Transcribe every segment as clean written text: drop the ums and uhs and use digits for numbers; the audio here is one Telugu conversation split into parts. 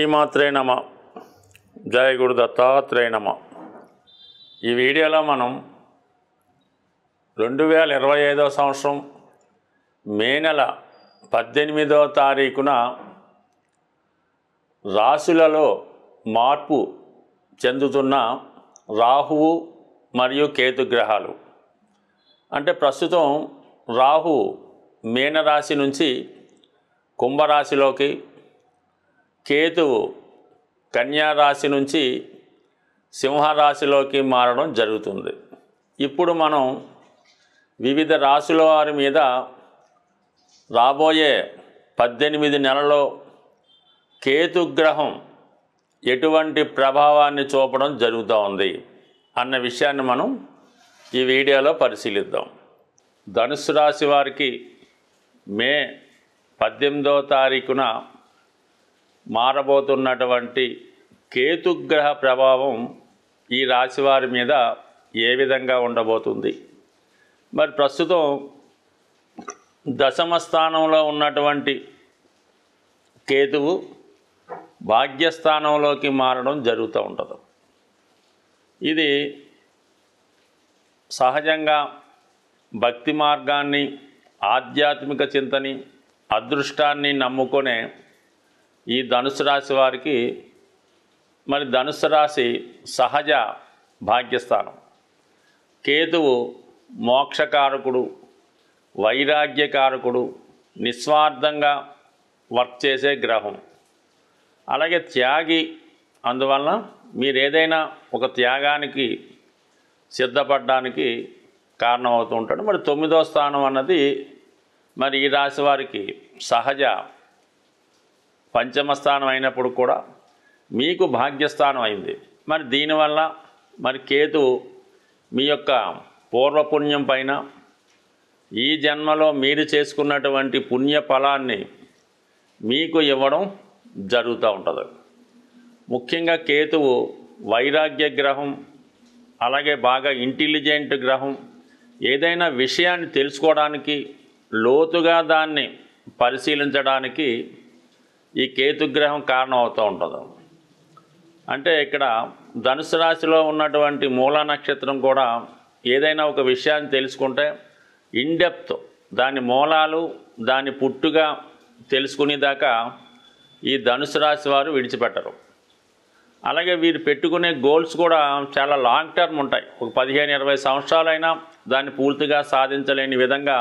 శ్రీమాత్రే నమ. జయ గురు దత్తాత్రేయ నమ. ఈ వీడియోలో మనం 2025 సంవత్సరం మే నెల 18వ తారీఖున రాశులలో మార్పు చెందుతున్న రాహువు మరియు కేతు గ్రహాలు. అంటే ప్రస్తుతం రాహు మీనరాశి నుంచి కుంభరాశిలోకి, కేతువు కన్యారాశి నుంచి సింహరాశిలోకి మారడం జరుగుతుంది. ఇప్పుడు మనం వివిధ రాశుల వారి మీద రాబోయే 18 నెలల్లో కేతుగ్రహం ఎటువంటి ప్రభావాన్ని చూపడం జరుగుతూ ఉంది అన్న విషయాన్ని మనం ఈ వీడియోలో పరిశీలిద్దాం. ధనుస్సు రాశి వారికి మే 18వ తారీఖున మారబోతున్నటువంటి కేతుగ్రహ ప్రభావం ఈ రాశి వారి మీద ఏ విధంగా ఉండబోతుంది? మరి ప్రస్తుతం దశమ స్థానంలో ఉన్నటువంటి కేతువు భాగ్యస్థానంలోకి మారడం జరుగుతూ ఉంటుంది. ఇది సహజంగా భక్తి మార్గాన్ని, ఆధ్యాత్మిక చింతని, అదృష్టాన్ని నమ్ముకునే ఈ ధనుసు రాశి వారికి మరి ధనుసు రాశి సహజ భాగ్యస్థానం. కేతువు మోక్షకారకుడు, వైరాగ్యకారకుడు, నిస్వార్థంగా వర్క్ చేసే గ్రహం, అలాగే త్యాగి. అందువలన మీరు ఏదైనా ఒక త్యాగానికి సిద్ధపడడానికి కారణమవుతూ ఉంటాడు. మరి 9వ స్థానం అన్నది మరి ఈ రాశి వారికి సహజ పంచమ స్థానం అయినప్పుడు కూడా మీకు భాగ్యస్థానం అయింది. మరి దీనివల్ల మరి కేతు మీ యొక్క పూర్వపుణ్యం పైన ఈ జన్మలో మీరు చేసుకున్నటువంటి పుణ్య ఫలాన్ని మీకు ఇవ్వడం జరుగుతూ ఉంటుంది. ముఖ్యంగా కేతువు వైరాగ్య గ్రహం, అలాగే బాగా ఇంటెలిజెంట్ గ్రహం. ఏదైనా విషయాన్ని తెలుసుకోవడానికి, లోతుగా దాన్ని పరిశీలించడానికి ఈ కేతుగ్రహం కారణం అవుతూ ఉంటుంది. అంటే ఇక్కడ ధనుసు రాశిలో ఉన్నటువంటి మూలా నక్షత్రం కూడా ఏదైనా ఒక విషయాన్ని తెలుసుకుంటే ఇన్డెప్త్ దాని మూలాలు, దాని పుట్టుగా తెలుసుకునేదాకా ఈ ధనుసు రాశి వారు విడిచిపెట్టరు. అలాగే వీరు పెట్టుకునే గోల్స్ కూడా చాలా లాంగ్ టర్మ్ ఉంటాయి. ఒక 15-20 సంవత్సరాలైనా దాన్ని పూర్తిగా సాధించలేని విధంగా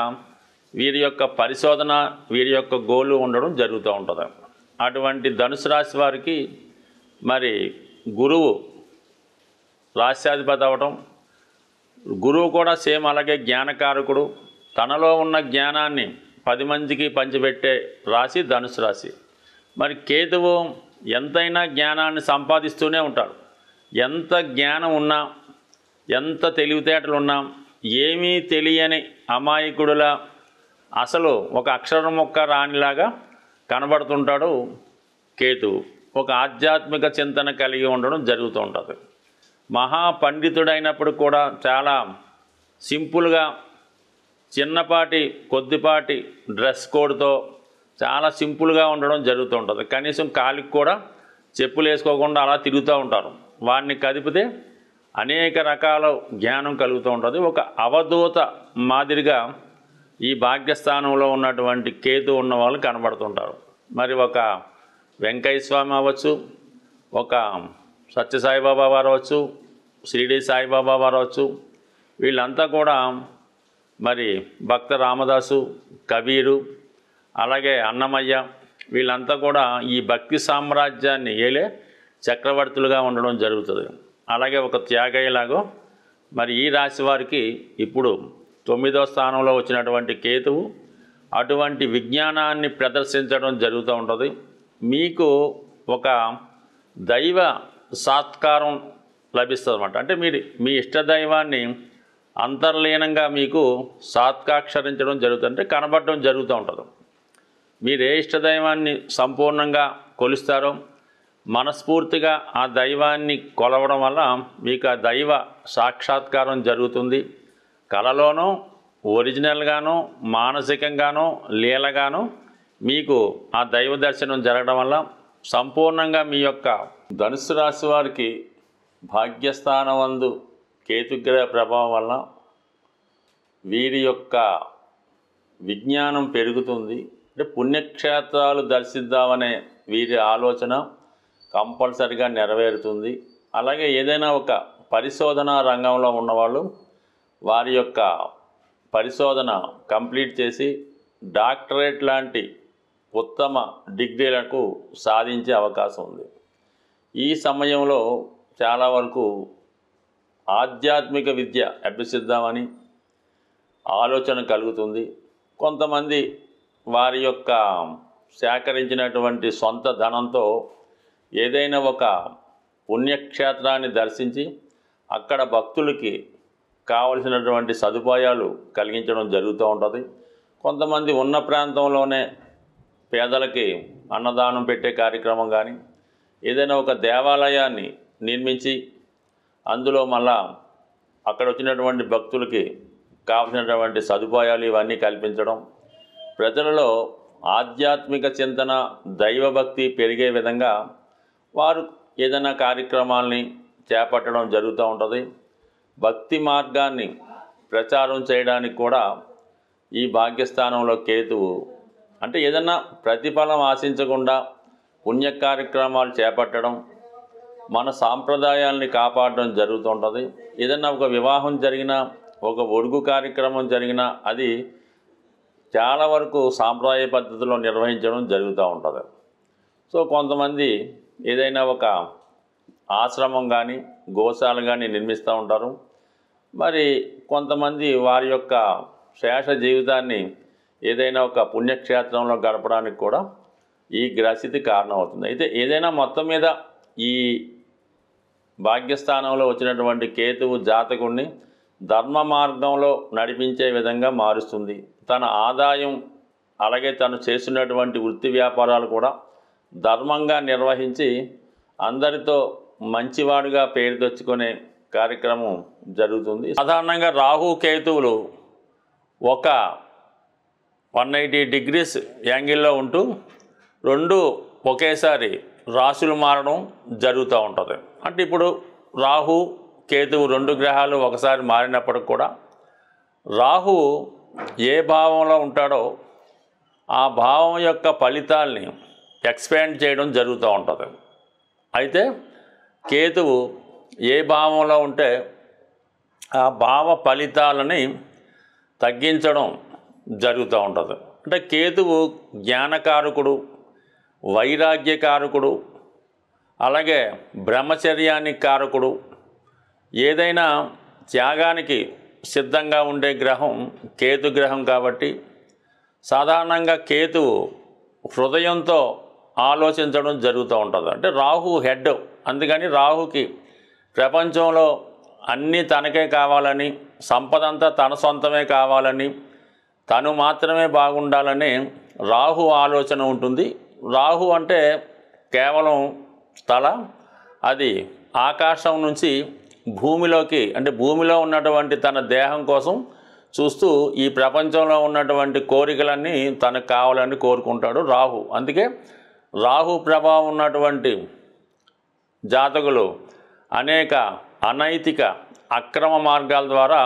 వీరి యొక్క పరిశోధన, వీరి యొక్క గోలు ఉండడం జరుగుతూ ఉంటుంది. అటువంటి ధనుసు రాశి వారికి మరి గురువు రాశ్యాధిపతి అవ్వటం, గురువు కూడా సేమ్ అలాగే జ్ఞానకారకుడు. తనలో ఉన్న జ్ఞానాన్ని 10 మందికి పంచిపెట్టే రాశి ధనుసు రాశి. మరి కేతువు ఎంతైనా జ్ఞానాన్ని సంపాదిస్తూనే ఉంటాడు. ఎంత జ్ఞానం ఉన్నా, ఎంత తెలివితేటలు ఉన్నా, ఏమీ తెలియని అమాయకుడులా, అసలు ఒక అక్షరం మొక్క రానిలాగా కనబడుతుంటాడు కేతువు. ఒక ఆధ్యాత్మిక చింతన కలిగి ఉండడం జరుగుతూ ఉంటుంది. మహాపండితుడైనప్పుడు కూడా చాలా సింపుల్గా, చిన్నపాటి కొద్దిపాటి డ్రెస్ కోడ్తో చాలా సింపుల్గా ఉండడం జరుగుతూ ఉంటుంది. కనీసం కాలికి కూడా చెప్పులు వేసుకోకుండా అలా తిరుగుతూ ఉంటారు. వాడిని కదిపితే అనేక రకాల జ్ఞానం కలుగుతూ ఉంటుంది. ఒక అవధూత మాదిరిగా ఈ భాగ్యస్థానంలో ఉన్నటువంటి కేతు ఉన్న వాళ్ళు కనబడుతుంటారు. మరి ఒక వెంకయ్య స్వామి అవ్వచ్చు, ఒక సత్యసాయిబాబా వారు అవ్వచ్చు, షిరిడి సాయిబాబా వారు అవ్వచ్చు. వీళ్ళంతా కూడా మరి భక్త రామదాసు, కబీరు, అలాగే అన్నమయ్య, వీళ్ళంతా కూడా ఈ భక్తి సామ్రాజ్యాన్ని ఏలే చక్రవర్తులుగా ఉండడం జరుగుతుంది. అలాగే ఒక త్యాగయ్యలాగో మరి ఈ రాశి వారికి ఇప్పుడు 9వ స్థానంలో వచ్చినటువంటి కేతువు అటువంటి విజ్ఞానాన్ని ప్రదర్శించడం జరుగుతూ ఉంటుంది. మీకు ఒక దైవ సాత్కారం లభిస్తుంది అన్నమాట. అంటే మీరు మీ ఇష్టదైవాన్ని అంతర్లీనంగా మీకు సాత్కాక్షరించడం జరుగుతుంది, అంటే కనబడడం జరుగుతూ ఉంటుంది. మీరు ఏ ఇష్టదైవాన్ని సంపూర్ణంగా కొలుస్తారో మనస్ఫూర్తిగా ఆ దైవాన్ని కొలవడం వల్ల మీకు ఆ దైవ సాక్షాత్కారం జరుగుతుంది. కలలోనూ, ఒరిజినల్గానో, మానసికంగానో, లీలగానో మీకు ఆ దైవ దర్శనం జరగడం వల్ల సంపూర్ణంగా మీ యొక్క ధనుస్సు రాశి వారికి భాగ్యస్థానమందు కేతుగ్రహ ప్రభావం వల్ల వీరి యొక్క విజ్ఞానం పెరుగుతుంది. అంటే పుణ్యక్షేత్రాలు దర్శిద్దామనే వీరి ఆలోచన కంపల్సరిగా నెరవేరుతుంది. అలాగే ఏదైనా ఒక పరిశోధన రంగంలో ఉన్నవాళ్ళు వారి యొక్క పరిశోధన కంప్లీట్ చేసి డాక్టరేట్ లాంటి ఉత్తమ డిగ్రీలకు సాధించే అవకాశం ఉంది. ఈ సమయంలో చాలా వరకు ఆధ్యాత్మిక విద్య అభ్యసిద్దామని ఆలోచన కలుగుతుంది. కొంతమంది వారి యొక్క సేకరించినటువంటి సొంత ధనంతో ఏదైనా ఒక పుణ్యక్షేత్రాన్ని దర్శించి అక్కడ భక్తులకి కావలసినటువంటి సదుపాయాలు కలిగించడం జరుగుతూ ఉంటుంది. కొంతమంది ఉన్న ప్రాంతంలోనే పేదలకి అన్నదానం పెట్టే కార్యక్రమం కానీ ఏదైనా ఒక దేవాలయాన్ని నిర్మించి అందులో మళ్ళా అక్కడ వచ్చినటువంటి భక్తులకి కావలసినటువంటి సదుపాయాలు ఇవన్నీ కల్పించడం, ప్రజలలో ఆధ్యాత్మిక చింతన దైవభక్తి పెరిగే విధంగా వారు ఏదైనా కార్యక్రమాల్ని చేపట్టడం జరుగుతూ ఉంటుంది. భక్తి మార్గాన్ని ప్రచారం చేయడానికి కూడా ఈ భాగ్యస్థానంలో కేతువు అంటే ఏదైనా ప్రతిఫలం ఆశించకుండా పుణ్య కార్యక్రమాలు చేపట్టడం, మన సాంప్రదాయాల్ని కాపాడడం జరుగుతూ ఉంటుంది. ఏదైనా ఒక వివాహం జరిగినా ఒక ఒడుగు కార్యక్రమం జరిగినా అది చాలా వరకు సాంప్రదాయ పద్ధతిలో నిర్వహించడం జరుగుతూ ఉంటుంది. సో కొంతమంది ఏదైనా ఒక ఆశ్రమం కానీ గోశాల కానీ నిర్మిస్తూ ఉంటారు. మరి కొంతమంది వారి యొక్క శేష జీవితాన్ని ఏదైనా ఒక పుణ్యక్షేత్రంలో గడపడానికి కూడా ఈ గ్రహస్థితి కారణమవుతుంది. అయితే ఏదైనా మొత్తం మీద ఈ భాగ్యస్థానంలో వచ్చినటువంటి కేతువు జాతకుడిని ధర్మ మార్గంలో నడిపించే విధంగా మారుస్తుంది. తన ఆదాయం అలాగే తను చేస్తున్నటువంటి వృత్తి వ్యాపారాలు కూడా ధర్మంగా నిర్వహించి అందరితో మంచివాడుగా పేరు తెచ్చుకునే కార్యక్రమం జరుగుతుంది. సాధారణంగా రాహు కేతువులు ఒక 180 degrees యాంగిల్లో ఉంటూ రెండు ఒకేసారి రాశులు మారడం జరుగుతూ ఉంటుంది. అంటే ఇప్పుడు రాహు కేతువు రెండు గ్రహాలు ఒకసారి మారినప్పటికి కూడా రాహు ఏ భావంలో ఉంటాడో ఆ భావం యొక్క ఫలితాల్ని ఎక్స్పాండ్ చేయడం జరుగుతూ ఉంటుంది. అయితే కేతువు ఏ భావంలో ఉంటే ఆ భావ ఫలితాలని తగ్గించడం జరుగుతూ ఉంటుంది. అంటే కేతువు జ్ఞానకారకుడు, వైరాగ్యకారకుడు, అలాగే బ్రహ్మచర్యానికి కారకుడు. ఏదైనా త్యాగానికి సిద్ధంగా ఉండే గ్రహం కేతు గ్రహం కాబట్టి సాధారణంగా కేతువు హృదయంతో ఆలోచించడం జరుగుతూ ఉంటుంది. అంటే రాహు హెడ్, అందుకని రాహుకి ప్రపంచంలో అన్నీ తనకే కావాలని, సంపదంతా తన సొంతమే కావాలని, తను మాత్రమే బాగుండాలని రాహు ఆలోచన ఉంటుంది. రాహు అంటే కేవలం తల, అది ఆకాశం నుంచి భూమిలోకి అంటే భూమిలో ఉన్నటువంటి తన దేహం కోసం చూస్తూ ఈ ప్రపంచంలో ఉన్నటువంటి కోరికలన్నీ తనకు కావాలని కోరుకుంటాడు రాహు. అందుకే రాహు ప్రభావం ఉన్నటువంటి జాతకులు అనేక అనైతిక అక్రమ మార్గాల ద్వారా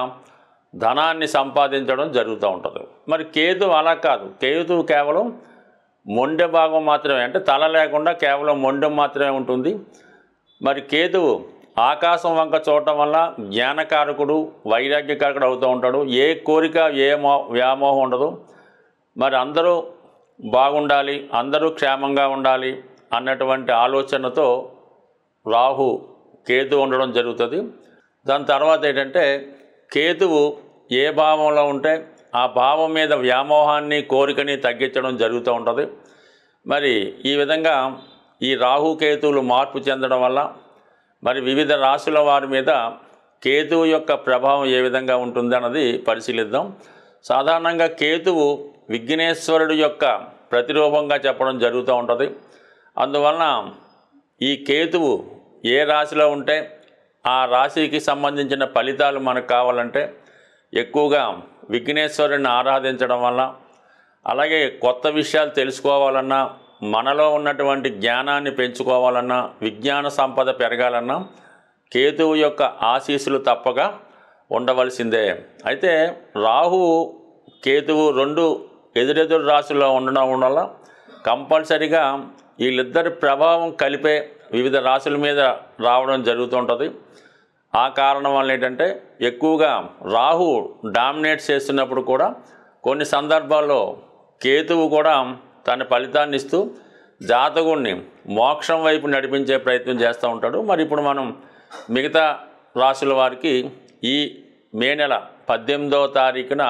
ధనాన్ని సంపాదించడం జరుగుతూ ఉంటుంది. మరి కేతు అలా కాదు. కేతు కేవలం మొండె భాగం మాత్రమే, అంటే తల లేకుండా కేవలం మొండెం మాత్రమే ఉంటుంది. మరి కేతువు ఆకాశం వంక చూడటం వల్ల జ్ఞానకారకుడు, వైరాగ్యకారకుడు అవుతూ ఉంటాడు. ఏ కోరిక ఏ వ్యామోహం ఉండదు. మరి అందరూ బాగుండాలి, అందరూ క్షేమంగా ఉండాలి అన్నటువంటి ఆలోచనతో రాహు కేతు ఉండడం జరుగుతుంది. దాని తర్వాత ఏంటంటే కేతువు ఏ భావంలో ఉంటే ఆ భావం మీద వ్యామోహాన్ని కోరికని తగ్గించడం జరుగుతూ ఉంటుంది. మరి ఈ విధంగా ఈ రాహుకేతువులు మార్పు చెందడం వల్ల మరి వివిధ రాశుల వారి మీద కేతువు యొక్క ప్రభావం ఏ విధంగా ఉంటుంది అన్నది పరిశీలిద్దాం. సాధారణంగా కేతువు విఘ్నేశ్వరుడు యొక్క ప్రతిరూపంగా చెప్పడం జరుగుతూ ఉంటుంది. అందువలన ఈ కేతువు ఏ రాశిలో ఉంటే ఆ రాశికి సంబంధించిన ఫలితాలు మనకు కావాలంటే ఎక్కువగా విఘ్నేశ్వరుని ఆరాధించడం వల్ల, అలాగే కొత్త విషయాలు తెలుసుకోవాలన్నా మనలో ఉన్నటువంటి జ్ఞానాన్ని పెంచుకోవాలన్నా, విజ్ఞాన సంపద పెరగాలన్నా కేతువు యొక్క ఆశీస్సులు తప్పక ఉండవలసిందే. అయితే రాహు కేతువు రెండు ఎదురెదురు రాశుల్లో ఉండడం వల్ల కంపల్సరిగా వీళ్ళిద్దరి ప్రభావం కలిపే వివిధ రాశుల మీద రావడం జరుగుతుంటుంది. ఆ కారణం వల్ల ఏంటంటే ఎక్కువగా రాహు డామినేట్ చేస్తున్నప్పుడు కూడా కొన్ని సందర్భాల్లో కేతువు కూడా తన ఫలితాన్ని ఇస్తూ జాతకుడిని మోక్షం వైపు నడిపించే ప్రయత్నం చేస్తూ ఉంటాడు. మరి ఇప్పుడు మనం మిగతా రాశుల వారికి ఈ మే నెల 18వ తారీఖున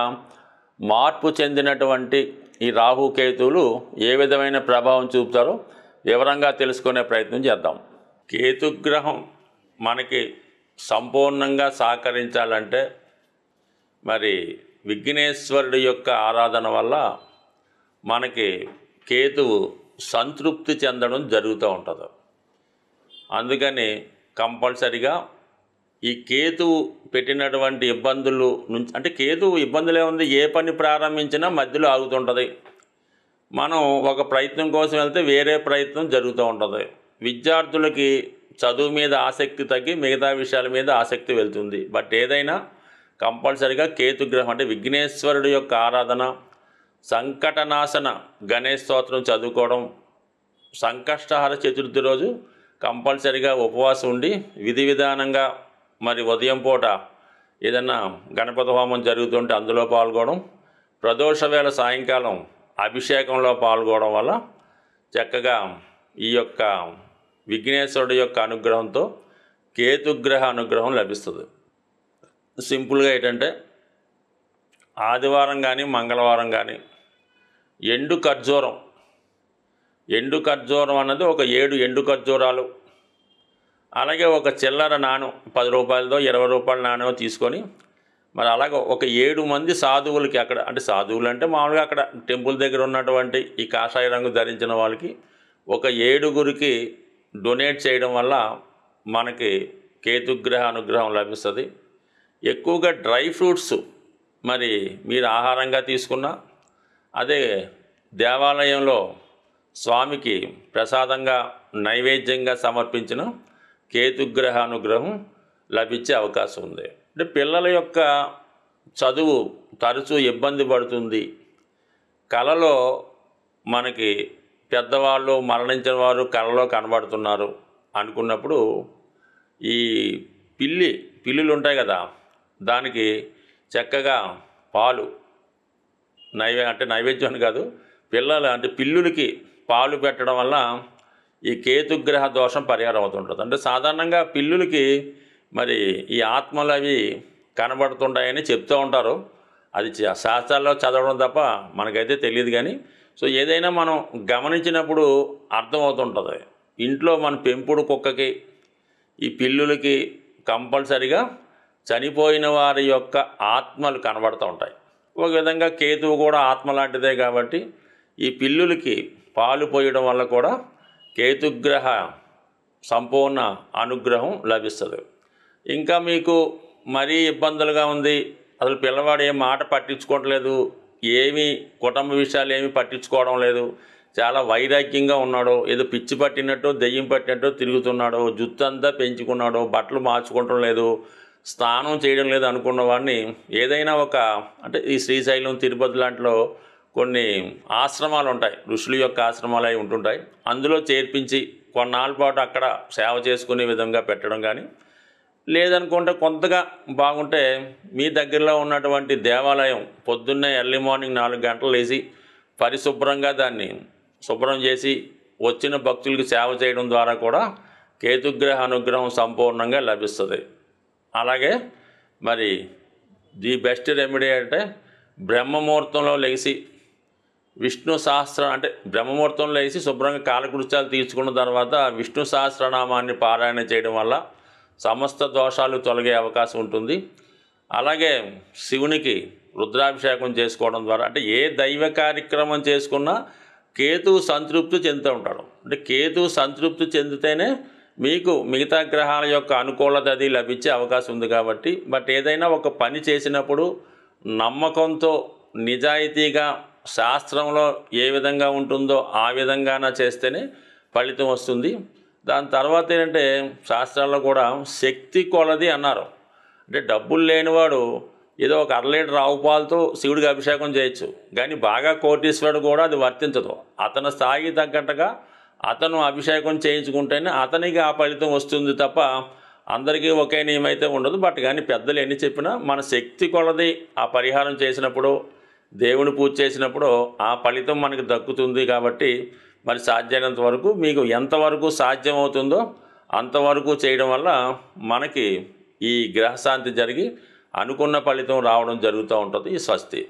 మార్పు చెందినటువంటి ఈ రాహు కేతువులు ఏ విధమైన ప్రభావం చూపుతారో వివరంగా తెలుసుకునే ప్రయత్నం చేద్దాం. కేతుగ్రహం మనకి సంపూర్ణంగా సహకరించాలంటే మరి విఘ్నేశ్వరుడి యొక్క ఆరాధన వల్ల మనకి కేతువు సంతృప్తి చెందడం జరుగుతూ ఉంటుంది. అందుకని కంపల్సరిగా ఈ కేతువు పెట్టినటువంటి ఇబ్బందులు నుంచి, అంటే కేతువు ఇబ్బందులే ఉంది, ఏ పని ప్రారంభించినా మధ్యలో ఆగుతుంటుంది. మనం ఒక ప్రయత్నం కోసం వెళ్తే వేరే ప్రయత్నం జరుగుతూ ఉంటుంది. విద్యార్థులకి చదువు మీద ఆసక్తి తగ్గి మిగతా విషయాల మీద ఆసక్తి వెళ్తుంది. బట్ ఏదైనా కంపల్సరిగా కేతుగ్రహం అంటే విఘ్నేశ్వరుడు యొక్క ఆరాధన, సంకటనాశన గణేష్ స్తోత్రం చదువుకోవడం, సంకష్టహర చతుర్థి రోజు కంపల్సరిగా ఉపవాసం ఉండి విధి విధానంగా మరి ఉదయం పూట ఏదన్నా గణపతి హోమం జరుగుతుంటే అందులో పాల్గొనడం, ప్రదోష వేళ సాయంకాలం అభిషేకంలో పాల్గొనడం వల్ల చక్కగా ఈ యొక్క విఘ్నేశ్వరుడు యొక్క అనుగ్రహంతో కేతుగ్రహ అనుగ్రహం లభిస్తుంది. సింపుల్గా ఏంటంటే ఆదివారం కానీ మంగళవారం కానీ ఎండు ఖర్జూరం అన్నది ఒక 7 ఎండు ఖర్జూరాలు, అలాగే ఒక చిల్లర నాణం 10 రూపాయలదో 20 రూపాయల నాణ్యం తీసుకొని మరి అలాగే ఒక 7 మంది సాధువులకి, అక్కడ అంటే సాధువులు అంటే మామూలుగా అక్కడ టెంపుల్ దగ్గర ఉన్నటువంటి ఈ కాషాయ రంగు ధరించిన వాళ్ళకి ఒక 7గురికి డొనేట్ చేయడం వల్ల మనకి కేతుగ్రహ అనుగ్రహం లభిస్తుంది. ఎక్కువగా డ్రై ఫ్రూట్స్ మరి మీరు ఆహారంగా తీసుకున్నా, అదే దేవాలయంలో స్వామికి ప్రసాదంగా నైవేద్యంగా సమర్పించిన కేతుగ్రహ అనుగ్రహం లభించే అవకాశం ఉంది. అంటే పిల్లల యొక్క చదువు తరచూ ఇబ్బంది పడుతుంది, కళలో మనకి పెద్దవాళ్ళు మరణించిన వారు కళలో కనబడుతున్నారు అనుకున్నప్పుడు ఈ పిల్లులు ఉంటాయి కదా, దానికి చక్కగా పాలు నైవేద్యం కాదు, పిల్లులకి పాలు పెట్టడం వల్ల ఈ కేతుగ్రహ దోషం పరిహారం అవుతుంటుంది. అంటే సాధారణంగా పిల్లులకి మరి ఈ ఆత్మలు అవి కనబడుతుంటాయని చెప్తూ ఉంటారు. అది శాస్త్రాల్లో చదవడం తప్ప మనకైతే తెలియదు. కానీ సో ఏదైనా మనం గమనించినప్పుడు అర్థమవుతుంటుంది. ఇంట్లో మన పెంపుడు కుక్కకి ఈ పిల్లులకి కంపల్సరిగా చనిపోయిన వారి యొక్క ఆత్మలు కనబడుతూ ఉంటాయి. ఒక విధంగా కేతువు కూడా ఆత్మ లాంటిదే కాబట్టి ఈ పిల్లులకి పాలు పోయడం వల్ల కూడా కేతుగ్రహ సంపూర్ణ అనుగ్రహం లభిస్తుంది. ఇంకా మీకు మరీ ఇబ్బందులుగా ఉంది, అసలు పిల్లవాడు ఏం మాట పట్టించుకోవట్లేదు, ఏమీ కుటుంబ విషయాలు ఏమీ పట్టించుకోవడం లేదు, చాలా వైరాగ్యంగా ఉన్నాడు, ఏదో పిచ్చి పట్టినట్టు దెయ్యం పట్టినట్టు తిరుగుతున్నాడు, జుత్తు అంతా పెంచుకున్నాడు, బట్టలు మార్చుకోవటం లేదు, స్నానం చేయడం లేదు అనుకున్న వాడిని ఏదైనా అంటే ఈ శ్రీశైలం తిరుపతి లాంటిలో కొన్ని ఆశ్రమాలు ఉంటాయి, ఋషుల యొక్క ఆశ్రమాలు అవి ఉంటుంటాయి, అందులో చేర్పించి కొన్నాళ్ళ పాటు అక్కడ సేవ చేసుకునే విధంగా పెట్టడం కానీ, లేదనుకుంటే కొంతగా బాగుంటే మీ దగ్గరలో ఉన్నటువంటి దేవాలయం పొద్దున్నే ఎర్లీ మార్నింగ్ 4 గంటలు లేచి పరిశుభ్రంగా దాన్ని శుభ్రం చేసి వచ్చిన భక్తులకి సేవ చేయడం ద్వారా కూడా కేతుగ్రహ అనుగ్రహం సంపూర్ణంగా లభిస్తుంది. అలాగే మరి ది బెస్ట్ రెమెడీ అంటే బ్రహ్మముహూర్తంలో లేచి విష్ణు సహస్ర అంటే బ్రహ్మముహూర్తంలో లేచి శుభ్రంగా కాలకృత్యాలు తీర్చుకున్న తర్వాత విష్ణు సహస్రనామాన్ని పారాయణ చేయడం వల్ల సమస్త దోషాలు తొలగే అవకాశం ఉంటుంది. అలాగే శివునికి రుద్రాభిషేకం చేసుకోవడం ద్వారా, అంటే ఏ దైవ కార్యక్రమం చేసుకున్నా కేతువు సంతృప్తి చెందుతూ ఉంటాడు. అంటే కేతువు సంతృప్తి చెందితేనే మీకు మిగతా గ్రహాల యొక్క అనుకూలత అది లభించే అవకాశం ఉంది. కాబట్టి ఏదైనా ఒక పని చేసినప్పుడు నమ్మకంతో నిజాయితీగా శాస్త్రంలో ఏ విధంగా ఉంటుందో ఆ విధంగాన చేస్తేనే ఫలితం వస్తుంది. దాని తర్వాత ఏంటంటే శాస్త్రాల్లో కూడా శక్తి కొలది అన్నారు. అంటే డబ్బులు లేనివాడు ఏదో ఒక 1/2 లీటర్ ఆవు పాలతో శివుడికి అభిషేకం చేయొచ్చు, కానీ బాగా కోటీశ్వరుడు కూడా అది వర్తించదు. అతని స్థాయికి తగ్గట్టుగా అతను అభిషేకం చేయించుకుంటేనే అతనికి ఆ ఫలితం వస్తుంది తప్ప అందరికీ ఒకే నియమైతే ఉండదు. బట్ కానీ పెద్దలు ఎన్ని చెప్పినా మన శక్తి కొలది ఆ పరిహారం చేసినప్పుడు, దేవుని పూజ చేసినప్పుడు ఆ ఫలితం మనకి దక్కుతుంది. కాబట్టి మరి సాధ్యమైనంత వరకు మీకు ఎంతవరకు సాధ్యమవుతుందో అంతవరకు చేయడం వల్ల మనకి ఈ గ్రహశాంతి జరిగి అనుకున్న ఫలితం రావడం జరుగుతూ ఉంటుంది. స్వస్తి.